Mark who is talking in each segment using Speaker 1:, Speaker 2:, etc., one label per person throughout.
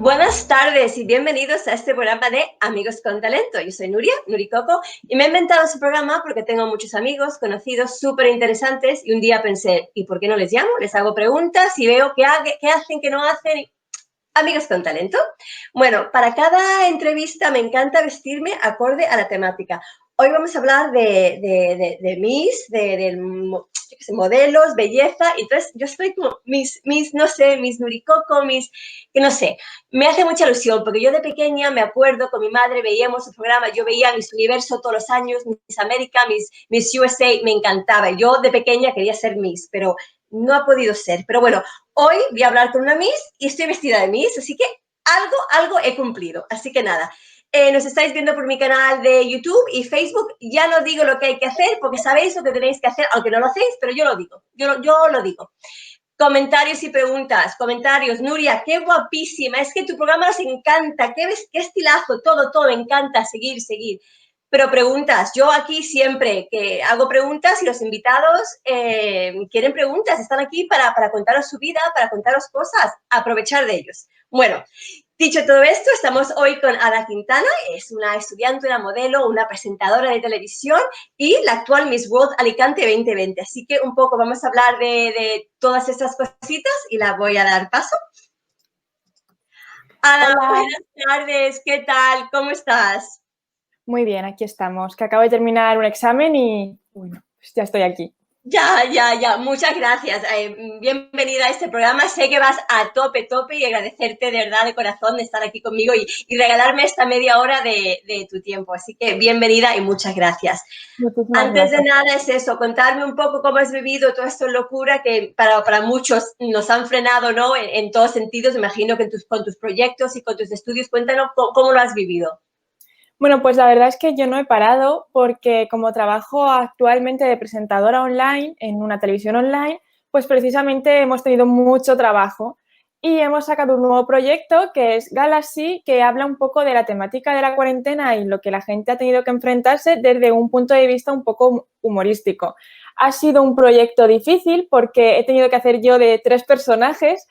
Speaker 1: Buenas tardes y bienvenidos a este programa de Amigos con Talento. Yo soy Nuria, Nuricoco, y me he inventado este programa porque tengo muchos amigos, conocidos, súper interesantes, y un día pensé, ¿y por qué no les llamo? Les hago preguntas y veo qué hacen, qué no hacen. Amigos con Talento. Bueno, para cada entrevista me encanta vestirme acorde a la temática. Hoy vamos a hablar de Miss, yo qué sé, modelos, belleza. Entonces, yo estoy como no sé, Miss Nuricoco, que no sé. Me hace mucha ilusión, porque yo de pequeña me acuerdo con mi madre, veíamos el programa, yo veía Miss Universo todos los años, Miss América, Miss USA, me encantaba. Yo de pequeña quería ser Miss, pero no ha podido ser. Pero bueno, hoy voy a hablar con una Miss y estoy vestida de Miss, así que algo he cumplido. Así que nada, nos estáis viendo por mi canal de YouTube y Facebook. Ya no digo lo que hay que hacer porque sabéis lo que tenéis que hacer, aunque no lo hacéis, pero yo lo digo. Yo lo digo. Comentarios y preguntas. Comentarios. Nuria, qué guapísima. Es que tu programa nos encanta. Qué estilazo. Todo. Me encanta. Seguir. Pero preguntas. Yo aquí siempre que hago preguntas y los invitados quieren preguntas. Están aquí para contaros su vida, para contaros cosas. Aprovechar de ellos. Bueno, dicho todo esto, estamos hoy con Ada Quintana. Es una estudiante, una modelo, una presentadora de televisión y la actual Miss World Alicante 2020. Así que un poco vamos a hablar de todas estas cositas y la voy a dar paso. Ada,
Speaker 2: Hola.
Speaker 1: buenas tardes. ¿Qué tal? ¿Cómo estás?
Speaker 2: Muy bien, aquí estamos. Que acabo de terminar un examen y bueno, pues ya estoy aquí.
Speaker 1: Ya. Muchas gracias. Bienvenida a este programa. Sé que vas a tope y agradecerte de verdad, de corazón, de estar aquí conmigo y regalarme esta media hora de tu tiempo. Así que bienvenida y muchas gracias.
Speaker 2: Muchísimas
Speaker 1: Antes de
Speaker 2: gracias.
Speaker 1: nada es eso, contarme un poco cómo has vivido toda esta locura que para muchos nos han frenado, ¿no? En todos sentidos, imagino que con tus proyectos y con tus estudios. Cuéntanos cómo lo has vivido.
Speaker 2: Bueno, pues la verdad es que yo no he parado porque como trabajo actualmente de presentadora online en una televisión online, pues precisamente hemos tenido mucho trabajo y hemos sacado un nuevo proyecto que es Galaxy, que habla un poco de la temática de la cuarentena y lo que la gente ha tenido que enfrentarse desde un punto de vista un poco humorístico. Ha sido un proyecto difícil porque he tenido que hacer yo de 3 personajes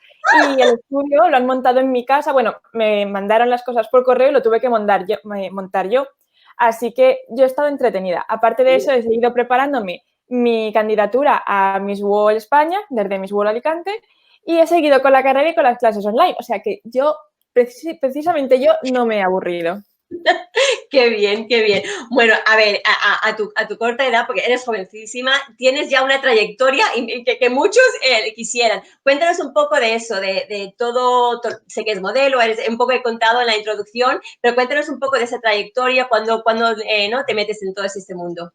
Speaker 2: y el estudio lo han montado en mi casa. Bueno, me mandaron las cosas por correo y lo tuve que montar yo. Así que yo he estado entretenida. Aparte de eso, he seguido preparándome mi candidatura a Miss World España, desde Miss World Alicante, y he seguido con la carrera y con las clases online. O sea que yo, precisamente yo, no me he aburrido.
Speaker 1: Qué bien. Bueno, a ver, a tu corta edad, porque eres jovencísima, tienes ya una trayectoria que muchos quisieran. Cuéntanos un poco de eso, de todo, sé que es modelo, un poco he contado en la introducción, pero cuéntanos un poco de esa trayectoria, cuando ¿no? te metes en todo este mundo.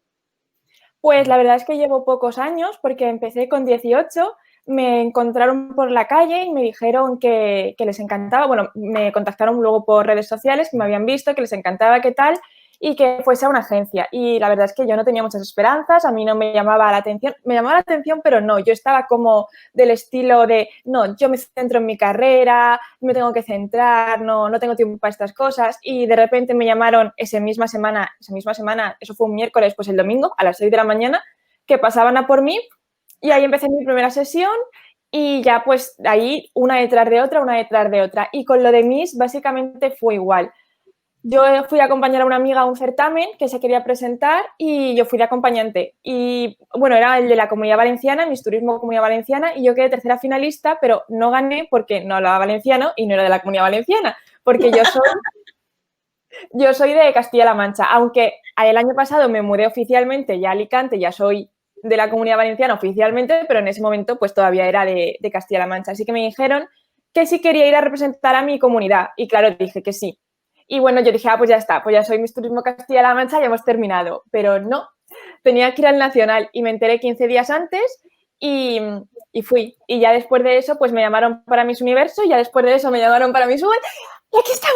Speaker 2: Pues la verdad es que llevo pocos años porque empecé con 18, me encontraron por la calle y me dijeron que les encantaba, bueno, me contactaron luego por redes sociales que me habían visto, que les encantaba qué tal y que fuese a una agencia. Y la verdad es que yo no tenía muchas esperanzas, a mí no me llamaba la atención, me llamaba la atención, pero no, yo estaba como del estilo de, no, yo me centro en mi carrera, me tengo que centrar, no tengo tiempo para estas cosas y de repente me llamaron esa misma semana, eso fue un miércoles, pues el domingo a las 6 de la mañana, que pasaban a por mí y ahí empecé mi primera sesión y ya pues ahí una detrás de otra. Y con lo de Miss básicamente fue igual. Yo fui a acompañar a una amiga a un certamen que se quería presentar y yo fui de acompañante. Y bueno, era el de la Comunidad Valenciana, Miss Turismo Comunidad Valenciana, y yo quedé tercera finalista, pero no gané porque no hablaba valenciano y no era de la Comunidad Valenciana, porque yo soy de Castilla-La Mancha, aunque el año pasado me mudé oficialmente ya a Alicante, ya soy de la Comunidad Valenciana oficialmente, pero en ese momento pues todavía era de Castilla-La Mancha. Así que me dijeron que sí quería ir a representar a mi comunidad y claro, dije que sí. Y bueno, yo dije, pues ya está, pues ya soy Miss Turismo Castilla-La Mancha, ya hemos terminado. Pero no, tenía que ir al Nacional y me enteré 15 días antes y, y fui. Y ya después de eso, pues me llamaron para Miss Universo y ya después de eso me llamaron para Miss World y aquí estamos.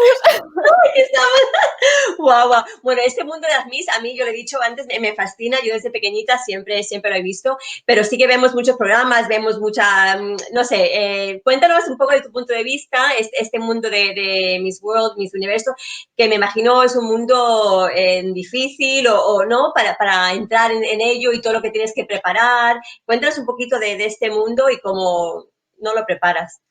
Speaker 1: Guau. Bueno, este mundo de las Miss, a mí, yo lo he dicho antes, me fascina. Yo desde pequeñita siempre lo he visto, pero sí que vemos muchos programas, vemos no sé, cuéntanos un poco de tu punto de vista, este mundo de Miss World, Miss Universo, que me imagino es un mundo difícil o no, para entrar en ello y todo lo que tienes que preparar. Cuéntanos un poquito de este mundo y cómo no lo preparas.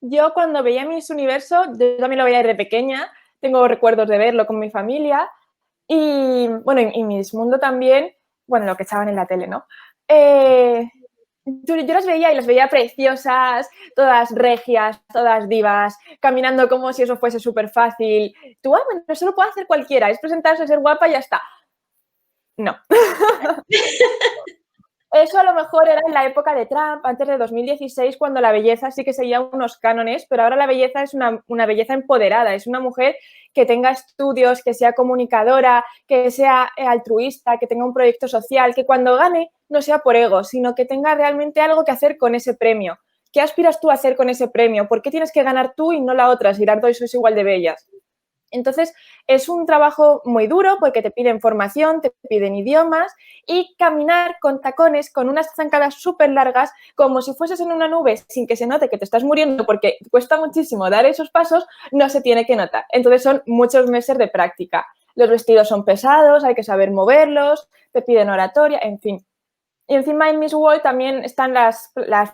Speaker 2: Yo cuando veía Miss Universo, yo también lo veía desde pequeña, tengo recuerdos de verlo con mi familia y, bueno, y Miss Mundo también, bueno, lo que echaban en la tele, ¿no? Yo las veía y las veía preciosas, todas regias, todas divas, caminando como si eso fuese súper fácil. Tú, bueno, eso lo puede hacer cualquiera, es presentarse, ser guapa y ya está. No. Eso a lo mejor era en la época de Trump, antes de 2016, cuando la belleza sí que seguía unos cánones, pero ahora la belleza es una belleza empoderada, es una mujer que tenga estudios, que sea comunicadora, que sea altruista, que tenga un proyecto social, que cuando gane no sea por ego, sino que tenga realmente algo que hacer con ese premio. ¿Qué aspiras tú a hacer con ese premio? ¿Por qué tienes que ganar tú y no la otra si las dos sois igual de bellas? Entonces, es un trabajo muy duro porque te piden formación, te piden idiomas y caminar con tacones, con unas zancadas súper largas, como si fueses en una nube sin que se note que te estás muriendo porque cuesta muchísimo dar esos pasos, no se tiene que notar. Entonces, son muchos meses de práctica. Los vestidos son pesados, hay que saber moverlos, te piden oratoria, en fin. Y encima en Miss World también están las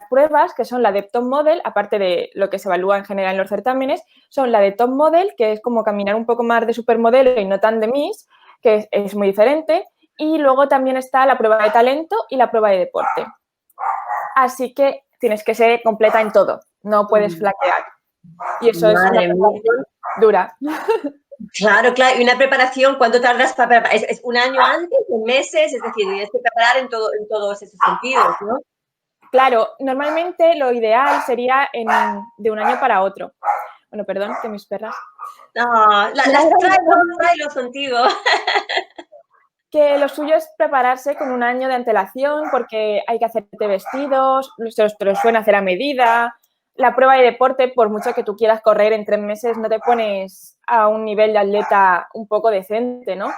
Speaker 2: pruebas, que son la de Top Model, aparte de lo que se evalúa en general en los certámenes, son la de Top Model, que es como caminar un poco más de supermodelo y no tan de Miss, que es muy diferente. Y luego también está la prueba de talento y la prueba de deporte. Así que tienes que ser completa en todo, no puedes flaquear. Y eso es una preparación dura.
Speaker 1: Claro, claro. Y una preparación, ¿cuánto tardas para preparar? ¿Es un año antes, en meses? Es decir, tienes que preparar en todos esos sentidos, ¿no?
Speaker 2: Claro, normalmente lo ideal sería de un año para otro. Bueno, perdón, que mis perras.
Speaker 1: No, tráelos contigo.
Speaker 2: Que lo suyo es prepararse con un año de antelación porque hay que hacerte vestidos, te los suelen hacer a medida. La prueba de deporte, por mucho que tú quieras correr en 3 meses, no te pones a un nivel de atleta un poco decente, ¿no?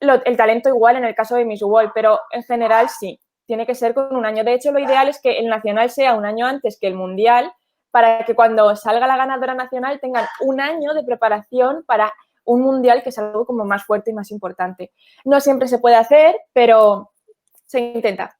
Speaker 2: El talento igual en el caso de Miss World, pero en general sí, tiene que ser con un año. De hecho, lo ideal es que el nacional sea un año antes que el mundial para que cuando salga la ganadora nacional tengan un año de preparación para un mundial, que es algo como más fuerte y más importante. No siempre se puede hacer, pero se intenta.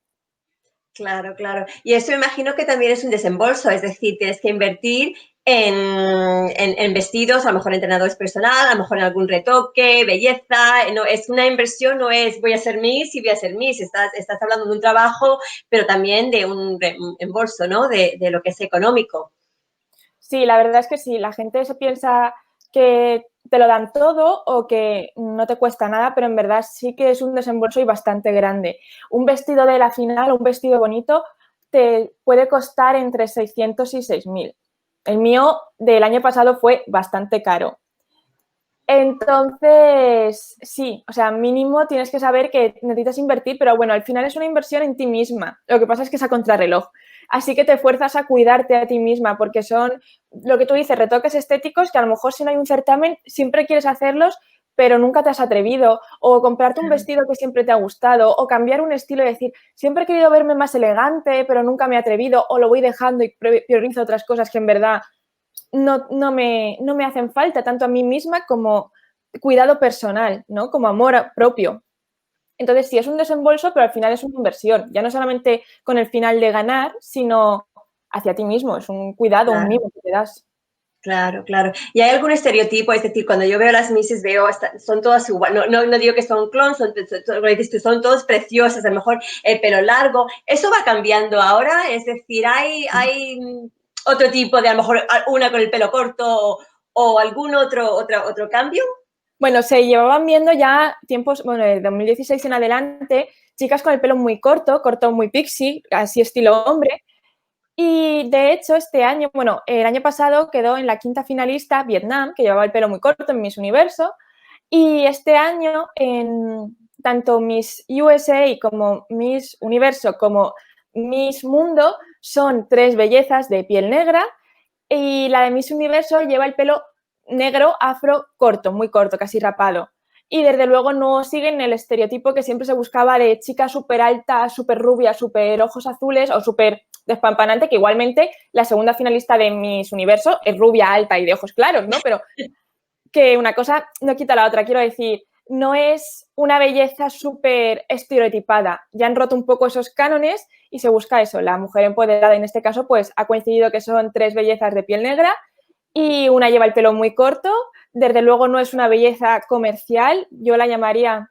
Speaker 1: Claro, claro. Y eso imagino que también es un desembolso, es decir, tienes que invertir en vestidos, a lo mejor entrenadores personal, a lo mejor en algún retoque, belleza. No, es una inversión, no es voy a ser Miss y voy a ser Miss. Estás hablando de un trabajo, pero también de un reembolso, ¿no? De lo que es económico.
Speaker 2: Sí, la verdad es que sí, la gente se piensa que te lo dan todo o que no te cuesta nada, pero en verdad sí que es un desembolso y bastante grande. Un vestido de la final, un vestido bonito, te puede costar entre 600 y 6.000. El mío del año pasado fue bastante caro. Entonces, sí, o sea, mínimo tienes que saber que necesitas invertir, pero bueno, al final es una inversión en ti misma. Lo que pasa es que es a contrarreloj. Así que te fuerzas a cuidarte a ti misma porque son, lo que tú dices, retoques estéticos que a lo mejor si no hay un certamen siempre quieres hacerlos, pero nunca te has atrevido. O comprarte un vestido que siempre te ha gustado, o cambiar un estilo y decir, siempre he querido verme más elegante, pero nunca me he atrevido, o lo voy dejando y priorizo otras cosas que en verdad no me hacen falta, tanto a mí misma como cuidado personal, ¿no? Como amor propio. Entonces, sí, es un desembolso, pero al final es una inversión, ya no solamente con el final de ganar, sino hacia ti mismo, es un cuidado, un mimo que te das.
Speaker 1: Claro, claro. ¿Y hay algún estereotipo? Es decir, cuando yo veo las Misses, son todas igual. No digo que son clones, son todas preciosas, a lo mejor el pelo largo. ¿Eso va cambiando ahora? Es decir, ¿hay otro tipo de, a lo mejor, una con el pelo corto o algún otro cambio?
Speaker 2: Bueno, se llevaban viendo ya tiempos, bueno, de 2016 en adelante, chicas con el pelo muy corto, corto muy pixie, así estilo hombre. Y de hecho, este año, bueno, el año pasado quedó en la quinta finalista Vietnam, que llevaba el pelo muy corto en Miss Universo. Y este año, en tanto Miss USA como Miss Universo como Miss Mundo, son 3 bellezas de piel negra. Y la de Miss Universo lleva el pelo negro, afro, corto, muy corto, casi rapado. Y desde luego no siguen el estereotipo que siempre se buscaba de chica súper alta, súper rubia, súper ojos azules o súper despampanante, que igualmente la segunda finalista de Miss Universo es rubia, alta y de ojos claros, ¿no? Pero que una cosa no quita la otra. Quiero decir, no es una belleza súper estereotipada. Ya han roto un poco esos cánones y se busca eso. La mujer empoderada, en este caso, pues ha coincidido que son 3 bellezas de piel negra y una lleva el pelo muy corto. Desde luego no es una belleza comercial, yo la llamaría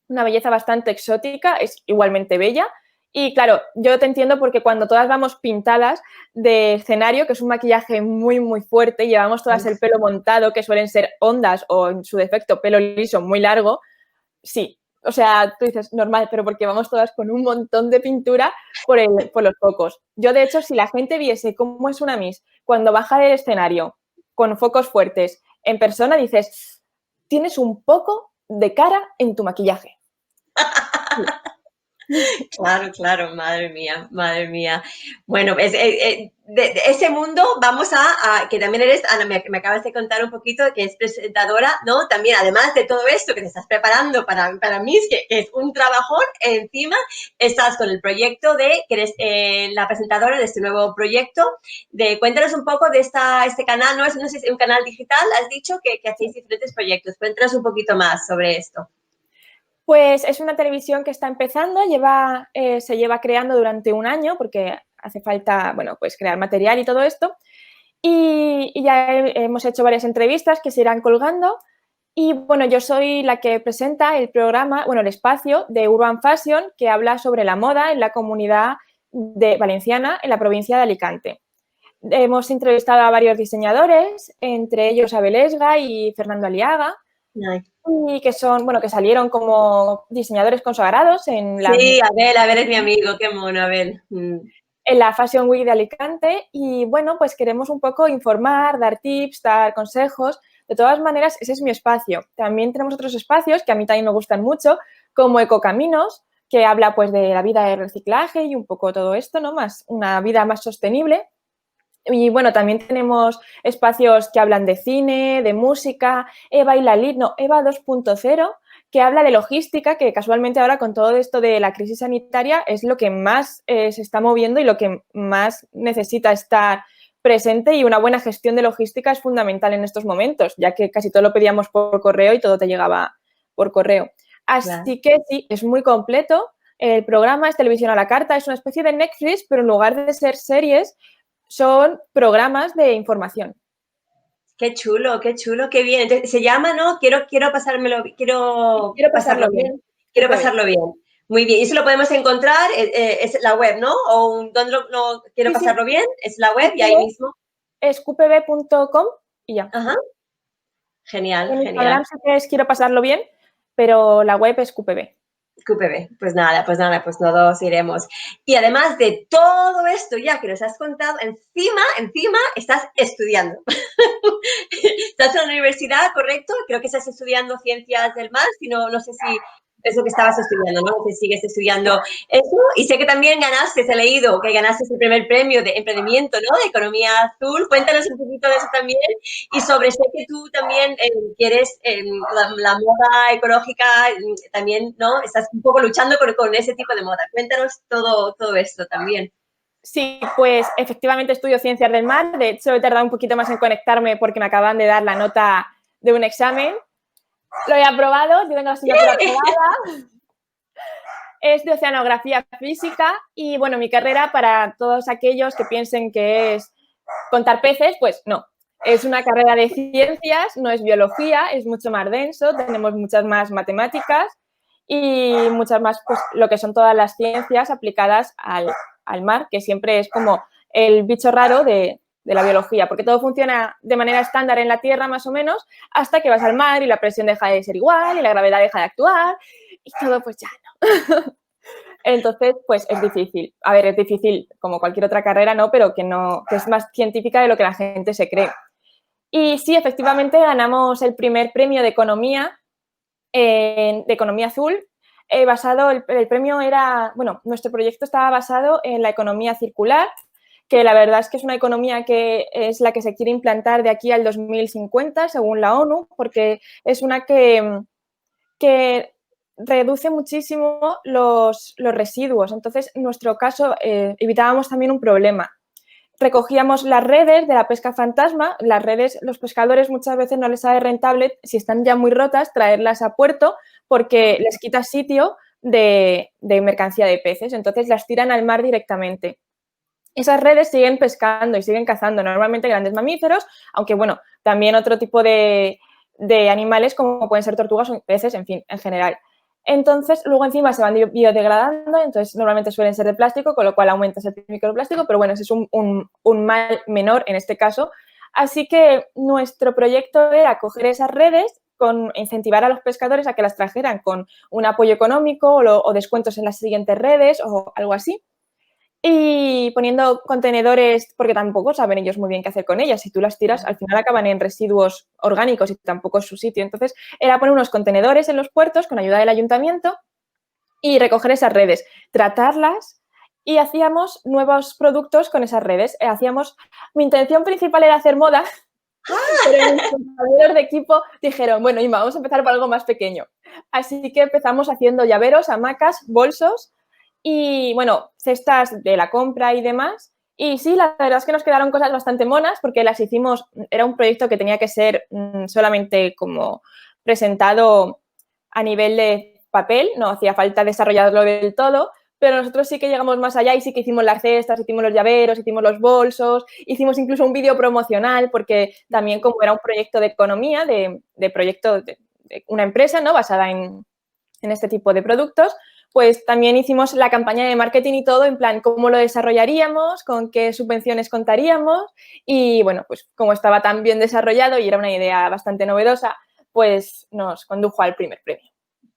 Speaker 2: una belleza bastante exótica, es igualmente bella. Y claro, yo te entiendo porque cuando todas vamos pintadas de escenario, que es un maquillaje muy, muy fuerte, llevamos todas el pelo montado, que suelen ser ondas o en su defecto pelo liso muy largo, sí. O sea, tú dices, normal, pero porque vamos todas con un montón de pintura por los focos. Yo, de hecho, si la gente viese cómo es una Miss cuando baja del escenario con focos fuertes en persona, dices, tienes un poco de cara en tu maquillaje.
Speaker 1: Claro, claro, madre mía, madre mía. Bueno, de ese mundo vamos que también eres, Ana, me acabas de contar un poquito que es presentadora, ¿no? También, además de todo esto que te estás preparando para mí, que es un trabajón, encima estás con el proyecto que eres la presentadora de este nuevo proyecto. Cuéntanos un poco de este canal, no sé si es un canal digital, has dicho que hacéis diferentes proyectos. Cuéntanos un poquito más sobre esto.
Speaker 2: Pues es una televisión que está empezando, se lleva creando durante un año porque hace falta, bueno, pues crear material y todo esto. Y ya hemos hecho varias entrevistas que se irán colgando. Y bueno, yo soy la que presenta el programa, bueno, el espacio de Urban Fashion que habla sobre la moda en la comunidad valenciana, en la provincia de Alicante. Hemos entrevistado a varios diseñadores, entre ellos Abel Esga y Fernando Aliaga, y que son, bueno, que salieron como diseñadores consagrados
Speaker 1: Sí, Abel es mi amigo, qué mono, Abel.
Speaker 2: En la Fashion Week de Alicante y, bueno, pues queremos un poco informar, dar tips, dar consejos. De todas maneras, ese es mi espacio. También tenemos otros espacios que a mí también me gustan mucho, como Ecocaminos, que habla pues de la vida de reciclaje y un poco todo esto, ¿no? Más una vida más sostenible. Y bueno, también tenemos espacios que hablan de cine, de música, Eva y la Lid, no, Eva 2.0, que habla de logística, que casualmente ahora con todo esto de la crisis sanitaria es lo que más se está moviendo y lo que más necesita estar presente, y una buena gestión de logística es fundamental en estos momentos, ya que casi todo lo pedíamos por correo y todo te llegaba por correo. Así que sí, es muy completo. El programa es televisión a la carta, es una especie de Netflix, pero en lugar de ser series, son programas de información.
Speaker 1: Qué chulo, qué bien. Entonces, se llama, ¿no? Quiero pasarlo bien. Quiero pasarlo bien. Muy bien. ¿Y eso lo podemos encontrar? Es la web, ¿no? ¿O dónde quiero pasarlo bien? Es la web y ahí mismo.
Speaker 2: Es qpb.com y ya.
Speaker 1: Ajá. Genial,
Speaker 2: En
Speaker 1: genial.
Speaker 2: Instagram sí que es quiero pasarlo bien, pero la web es QPB.
Speaker 1: QPB. Pues nada, pues todos iremos. Y además de todo esto ya que nos has contado, encima estás estudiando. Estás en la universidad, ¿correcto? Creo que estás estudiando ciencias del mar, no sé si es lo que estabas estudiando, ¿no? Que sigues estudiando eso. Y sé que también he leído que ganaste el primer premio de emprendimiento, ¿no? De economía azul. Cuéntanos un poquito de eso también. Y sé que tú también quieres la moda ecológica, también, ¿no? Estás un poco luchando con ese tipo de moda. Cuéntanos todo esto también.
Speaker 2: Sí, pues efectivamente estudio ciencias del mar. De hecho, he tardado un poquito más en conectarme porque me acaban de dar la nota de un examen. Lo he aprobado, yo tengo la asignatura aprobada. Es de oceanografía física y, bueno, mi carrera, para todos aquellos que piensen que es contar peces, pues no. Es una carrera de ciencias, no es biología, es mucho más denso, tenemos muchas más matemáticas y muchas más, pues, lo que son todas las ciencias aplicadas al mar, que siempre es como el bicho raro de la biología, porque todo funciona de manera estándar en la Tierra, más o menos, hasta que vas al mar y la presión deja de ser igual y la gravedad deja de actuar y todo pues ya no. Entonces, pues es difícil. A ver, es difícil como cualquier otra carrera, ¿no? Pero que es más científica de lo que la gente se cree. Y sí, efectivamente ganamos el primer premio de economía, de economía azul, el premio era, bueno, nuestro proyecto estaba basado en la economía circular, que la verdad es que es una economía que es la que se quiere implantar de aquí al 2050, según la ONU, porque es una que reduce muchísimo los residuos. Entonces, en nuestro caso, evitábamos también un problema. recogíamos las redes de la pesca fantasma. Las redes, los pescadores muchas veces no les sale rentable, si están ya muy rotas, traerlas a puerto porque les quita sitio de mercancía de peces. Entonces las tiran al mar directamente. Esas redes siguen pescando y siguen cazando normalmente grandes mamíferos, aunque bueno, también otro tipo de animales como pueden ser tortugas o peces, en fin, en general. Entonces, luego encima se van biodegradando, entonces normalmente suelen ser de plástico, con lo cual aumenta ese microplástico, pero bueno, ese es un mal menor en este caso. Así que nuestro proyecto era coger esas redes, incentivar a los pescadores a que las trajeran con un apoyo económico o descuentos en las siguientes redes o algo así. Y poniendo contenedores, porque tampoco saben ellos muy bien qué hacer con ellas. Si tú las tiras, al final acaban en residuos orgánicos y tampoco es su sitio. Entonces, era poner unos contenedores en los puertos con ayuda del ayuntamiento y recoger esas redes, tratarlas y hacíamos nuevos productos con esas redes. Mi intención principal era hacer moda, pero mis compañeros de equipo dijeron, bueno, Inma, vamos a empezar por algo más pequeño. Así que empezamos haciendo llaveros, hamacas, bolsos y, bueno, cestas de la compra y demás. Y sí, la verdad es que nos quedaron cosas bastante monas porque las hicimos, era un proyecto que tenía que ser solamente como presentado a nivel de papel, no hacía falta desarrollarlo del todo, pero nosotros sí que llegamos más allá y sí que hicimos las cestas, hicimos los llaveros, hicimos los bolsos, hicimos incluso un vídeo promocional porque también como era un proyecto de economía, de proyecto de una empresa, ¿no?, basada en este tipo de productos, pues también hicimos la campaña de marketing y todo en plan cómo lo desarrollaríamos, con qué subvenciones contaríamos y, bueno, pues como estaba tan bien desarrollado y era una idea bastante novedosa, pues nos condujo al primer premio.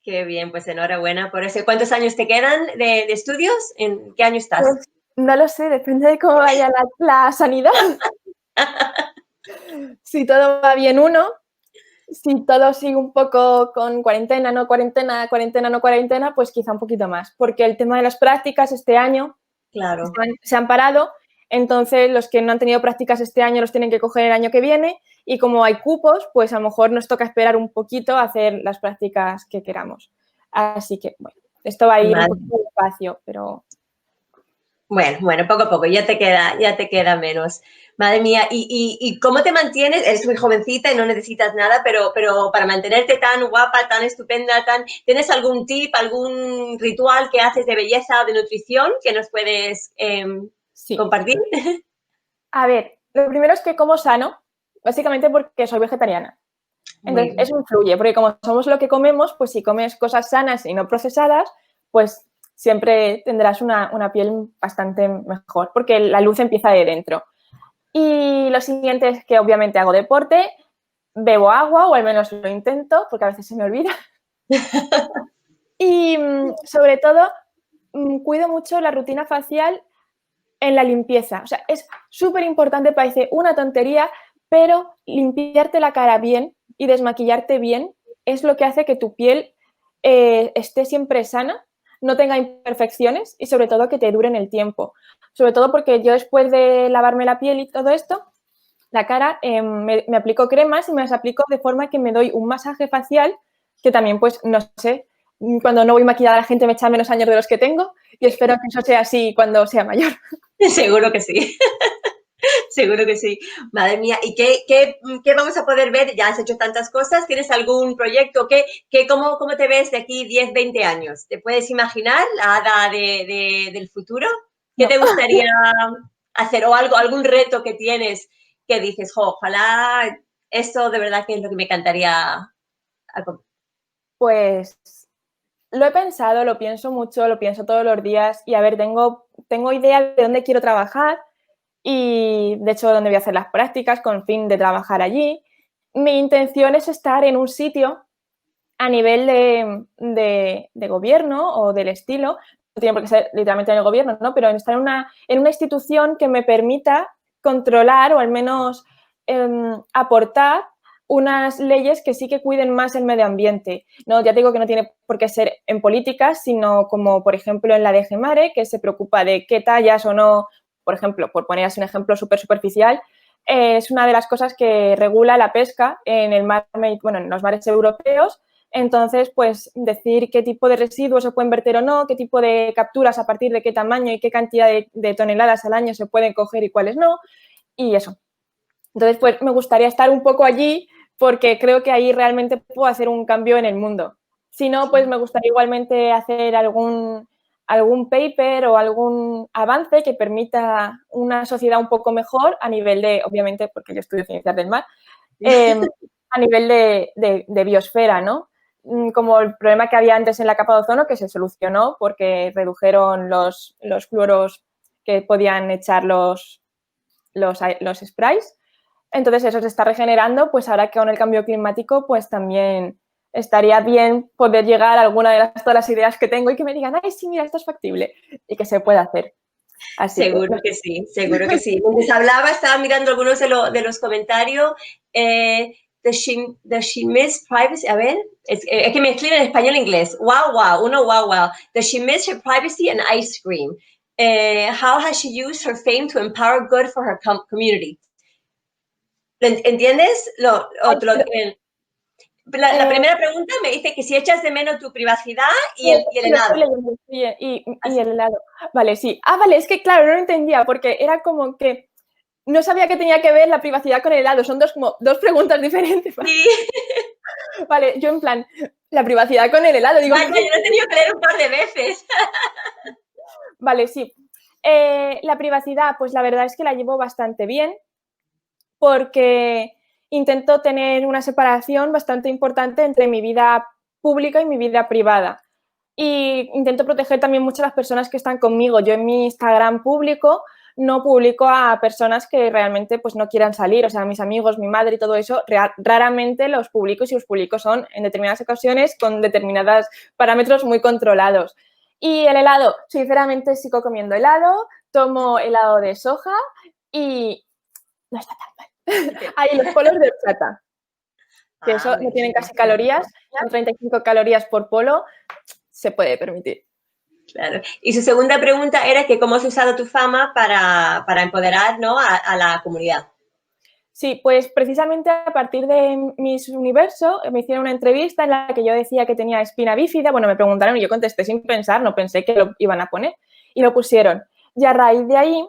Speaker 1: Qué bien, pues enhorabuena por eso. ¿Cuántos años te quedan de estudios? ¿En qué año estás?
Speaker 2: Pues no lo sé, depende de cómo vaya la sanidad. Si todo va bien, uno. Si todo sigue un poco con cuarentena, no cuarentena, cuarentena, no cuarentena, pues quizá un poquito más. Porque el tema de las prácticas este año
Speaker 1: Claro.
Speaker 2: se han parado, entonces los que no han tenido prácticas este año los tienen que coger el año que viene y como hay cupos, pues a lo mejor nos toca esperar un poquito a hacer las prácticas que queramos. Así que, bueno, esto va a ir un poquito despacio, pero...
Speaker 1: Bueno, poco a poco, ya te queda menos. Madre mía, ¿y cómo te mantienes? Eres muy jovencita y no necesitas nada, pero para mantenerte tan guapa, tan estupenda, ¿tienes algún tip, algún ritual que haces de belleza o de nutrición que nos puedes compartir?
Speaker 2: A ver, lo primero es que como sano, básicamente porque soy vegetariana. Entonces, eso influye, porque como somos lo que comemos, pues si comes cosas sanas y no procesadas, pues siempre tendrás una piel bastante mejor, porque la luz empieza de dentro. Y lo siguiente es que obviamente hago deporte, bebo agua, o al menos lo intento, porque a veces se me olvida. Y sobre todo, cuido mucho la rutina facial en la limpieza. O sea, es súper importante, parece una tontería, pero limpiarte la cara bien y desmaquillarte bien es lo que hace que tu piel esté siempre sana, no tenga imperfecciones y sobre todo que te dure en el tiempo. Sobre todo porque yo después de lavarme la piel y todo esto, la cara, me aplico cremas y me las aplico de forma que me doy un masaje facial que también, pues, no sé, cuando no voy maquillada la gente me echa menos años de los que tengo y espero que eso sea así cuando sea mayor.
Speaker 1: Seguro que sí. Seguro que sí. Madre mía, ¿y qué vamos a poder ver? Ya has hecho tantas cosas, ¿tienes algún proyecto? ¿Cómo te ves de aquí 10, 20 años? ¿Te puedes imaginar la Ada del futuro? ¿Qué te gustaría hacer? ¿O algún reto que tienes que dices, ojalá esto de verdad que es lo que me encantaría?
Speaker 2: Pues lo he pensado, lo pienso mucho, lo pienso todos los días y a ver, tengo idea de dónde quiero trabajar y de hecho dónde voy a hacer las prácticas con fin de trabajar allí. Mi intención es estar en un sitio a nivel de gobierno o del estilo, no tiene por qué ser literalmente en el gobierno, ¿no? Pero estar en una institución que me permita controlar o al menos aportar unas leyes que sí que cuiden más el medio ambiente. No, ya te digo que no tiene por qué ser en políticas, sino como, por ejemplo, en la DG Mare, que se preocupa de qué tallas o no, por ejemplo, por poner así un ejemplo súper superficial, es una de las cosas que regula la pesca en el mar, bueno, en los mares europeos, Entonces, pues decir qué tipo de residuos se pueden verter o no, qué tipo de capturas a partir de qué tamaño y qué cantidad de toneladas al año se pueden coger y cuáles no, y eso. Entonces, pues me gustaría estar un poco allí porque creo que ahí realmente puedo hacer un cambio en el mundo. Si no, pues me gustaría igualmente hacer algún paper o algún avance que permita una sociedad un poco mejor a nivel de, obviamente, porque yo estudio ciencias del mar, a nivel de biosfera, ¿no? Como el problema que había antes en la capa de ozono, que se solucionó porque redujeron los fluoros que podían echar los sprays. Entonces eso se está regenerando, pues ahora que con el cambio climático, pues también estaría bien poder llegar a alguna de todas las ideas que tengo y que me digan, ay, sí, mira, esto es factible y que se pueda hacer. Así
Speaker 1: Seguro que sí, seguro que sí. Mientras hablaba, estaba mirando algunos de los comentarios. Does she miss privacy? A ver, es que me escriben en español e inglés. Wow, wow, uno wow, wow. Does she miss her privacy and ice cream? How has she used her fame to empower good for her community? ¿Entiendes? La primera pregunta me dice que si echas de menos tu privacidad y el
Speaker 2: lo estoy
Speaker 1: helado.
Speaker 2: leyendo, y el helado. Vale, sí. Ah, vale, es que claro, no lo entendía porque era como que no sabía que tenía que ver la privacidad con el helado. Son dos preguntas diferentes.
Speaker 1: Sí.
Speaker 2: Vale, yo en plan, la privacidad con el helado. Digo,
Speaker 1: Vaya, yo lo he tenido que leer un par de veces.
Speaker 2: Vale, sí. La privacidad, pues la verdad es que la llevo bastante bien porque intento tener una separación bastante importante entre mi vida pública y mi vida privada. Y intento proteger también mucho a las personas que están conmigo. Yo en mi Instagram público no publico a personas que realmente pues, no quieran salir, o sea, mis amigos, mi madre y todo eso, raramente los publico y si los publico son en determinadas ocasiones con determinados parámetros muy controlados. Y el helado, sinceramente sigo comiendo helado, tomo helado de soja y no está tan mal. Hay los polos de horchata, que eso no tienen casi calorías, son 35 calorías por polo, se puede permitir.
Speaker 1: Claro. Y su segunda pregunta era que cómo has usado tu fama para empoderar, ¿no?, a la comunidad.
Speaker 2: Sí, pues precisamente a partir de Miss Universo me hicieron una entrevista en la que yo decía que tenía espina bífida. Bueno, me preguntaron y yo contesté sin pensar, no pensé que lo iban a poner y lo pusieron. Y a raíz de ahí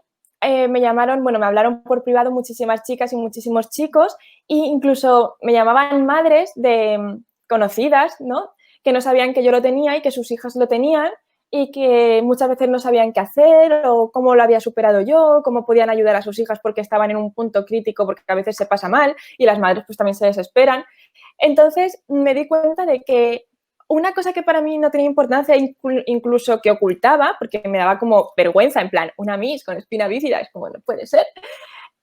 Speaker 2: me llamaron, bueno, me hablaron por privado muchísimas chicas y muchísimos chicos e incluso me llamaban madres de conocidas, ¿no?, que no sabían que yo lo tenía y que sus hijas lo tenían y que muchas veces no sabían qué hacer o cómo lo había superado yo, cómo podían ayudar a sus hijas porque estaban en un punto crítico, porque a veces se pasa mal y las madres pues también se desesperan. Entonces me di cuenta de que una cosa que para mí no tenía importancia, incluso que ocultaba, porque me daba como vergüenza, en plan, una Miss con espina bífida, es como, no puede ser.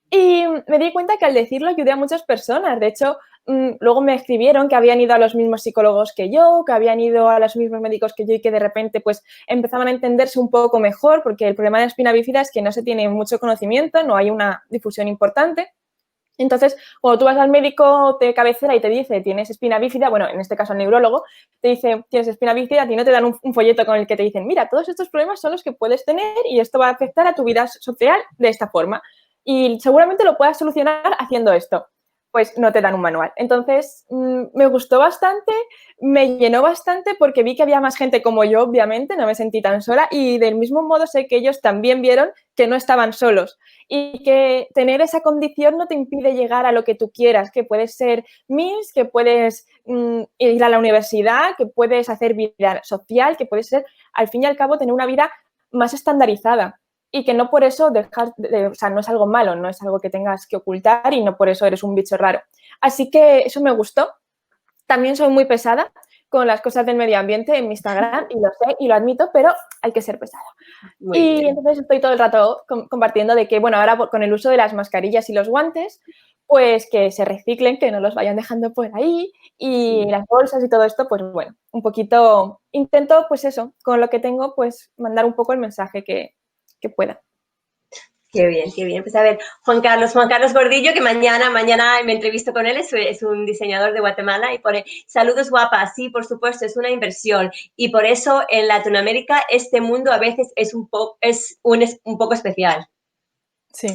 Speaker 2: Y me di cuenta que al decirlo ayudé a muchas personas. De hecho, luego me escribieron que habían ido a los mismos psicólogos que yo, que habían ido a los mismos médicos que yo y que de repente pues empezaban a entenderse un poco mejor porque el problema de la espina bífida es que no se tiene mucho conocimiento, no hay una difusión importante. Entonces, cuando tú vas al médico de cabecera y te dice tienes espina bífida, bueno, en este caso al neurólogo, te dice tienes espina bífida, a ti no te dan un folleto con el que te dicen mira, todos estos problemas son los que puedes tener y esto va a afectar a tu vida social de esta forma. Y seguramente lo puedas solucionar haciendo esto. Pues no te dan un manual. Entonces, me gustó bastante, me llenó bastante porque vi que había más gente como yo, obviamente, no me sentí tan sola y del mismo modo sé que ellos también vieron que no estaban solos y que tener esa condición no te impide llegar a lo que tú quieras, que puedes ser Miss, que puedes ir a la universidad, que puedes hacer vida social, que puedes ser, al fin y al cabo, tener una vida más estandarizada. Y que no por eso o sea, no es algo malo, no es algo que tengas que ocultar y no por eso eres un bicho raro. Así que eso me gustó. También soy muy pesada con las cosas del medio ambiente en mi Instagram y lo sé y lo admito, pero hay que ser pesada.
Speaker 1: Muy
Speaker 2: y
Speaker 1: bien.
Speaker 2: Entonces estoy todo el rato compartiendo de que, bueno, ahora con el uso de las mascarillas y los guantes, pues que se reciclen, que no los vayan dejando por ahí y
Speaker 1: Sí.
Speaker 2: las bolsas y todo esto, pues bueno, un poquito, intento pues eso, con lo que tengo, pues mandar un poco el mensaje que pueda.
Speaker 1: Qué bien, qué bien. Pues a ver, Juan Carlos Gordillo, que mañana me entrevisto con él, es un diseñador de Guatemala y pone, saludos guapas, sí, por supuesto, es una inversión y por eso en Latinoamérica este mundo a veces es un poco especial.
Speaker 2: Sí.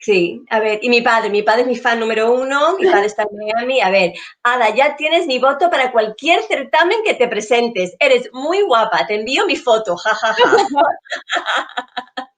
Speaker 1: Sí, a ver, y mi padre es mi fan número uno, mi padre está en Miami. A ver, Ada, ya tienes mi voto para cualquier certamen que te presentes. Eres muy guapa, te envío mi foto, jajaja. Ja, ja.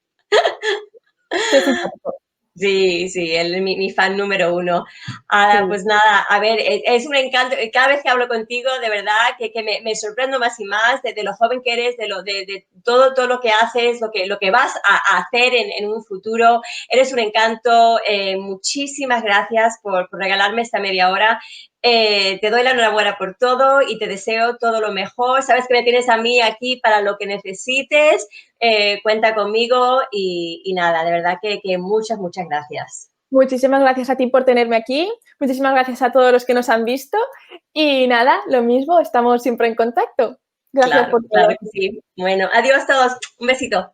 Speaker 2: Qué simpático.
Speaker 1: Sí, sí, él es mi fan número uno. Ahora,
Speaker 2: Sí.
Speaker 1: pues nada, a ver, es un encanto. Cada vez que hablo contigo, de verdad, que me sorprendo más y más de lo joven que eres, de todo lo que haces, lo que vas a hacer en un futuro. Eres un encanto. Muchísimas gracias por regalarme esta media hora. Te doy la enhorabuena por todo y te deseo todo lo mejor. Sabes que me tienes a mí aquí para lo que necesites. Cuenta conmigo y nada, de verdad que muchas gracias.
Speaker 2: Muchísimas gracias a ti por tenerme aquí. Muchísimas gracias a todos los que nos han visto. Y nada, lo mismo, estamos siempre en contacto. Gracias
Speaker 1: Claro,
Speaker 2: por
Speaker 1: claro
Speaker 2: todo.
Speaker 1: que sí. Bueno, adiós todos. Un besito.